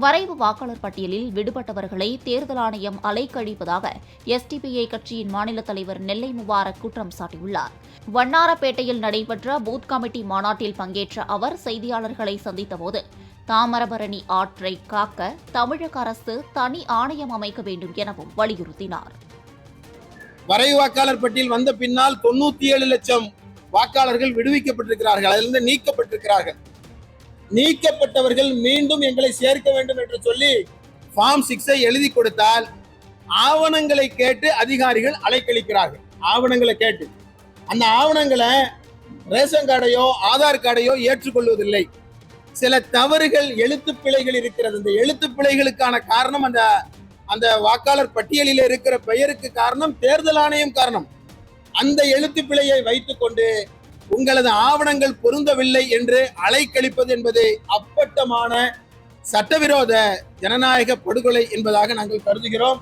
வரைவு வாக்காளர் பட்டியலில் விடுபட்டவர்களை தேர்தல் ஆணையம் அலைக்கழிப்பதாக எஸ்டிபிஐ கட்சியின் மாநில தலைவர் நெல்லை முபாரக் குற்றம் சாட்டியுள்ளார். வண்ணாரப்பேட்டையில் நடைபெற்ற பூத் கமிட்டி மாநாட்டில் பங்கேற்ற அவர் செய்தியாளர்களை சந்தித்தபோது தாமிரபரணி ஆற்றை காக்க தமிழக அரசு தனி ஆணையம் அமைக்க வேண்டும் எனவும் வலியுறுத்தினார். வரைவு வாக்காளர் பட்டியல் வந்த பின்னால் 97 லட்சம் வாக்காளர்கள் விடுவிக்கப்பட்டிருக்கிறார்கள், அதிலிருந்து நீக்கப்பட்டிருக்கிறார்கள். நீக்கப்பட்டவர்கள் மீண்டும் எங்களை சேர்க்க வேண்டும் என்று சொல்லி ஃபார்ம் 6 எழுதி கொடுத்தால் ஆவணங்களை கேட்டு அதிகாரிகள் அலைக்கழிக்கிறார்கள். ஆவணங்களை கேட்டு அந்த ஆவணங்களை ரேஷன் கார்டையோ ஆதார் கார்டையோ ஏற்றுக்கொள்வதில்லை. சில தவறுகள், எழுத்து பிழைகள் இருக்கிறது. இந்த எழுத்து பிழைகளுக்கான காரணம் அந்த வாக்காளர் பட்டியலில் இருக்கிற பெயருக்கு காரணம் தேர்தல் ஆணையம் காரணம். அந்த எழுத்து பிழையை வைத்துக் கொண்டு உங்களது ஆவணங்கள் பொருந்தவில்லை என்று அலைக்கழிப்பது என்பது அப்பட்டமான சட்டவிரோத ஜனநாயக படுகொலை என்பதாக நாங்கள் கருதுகிறோம்.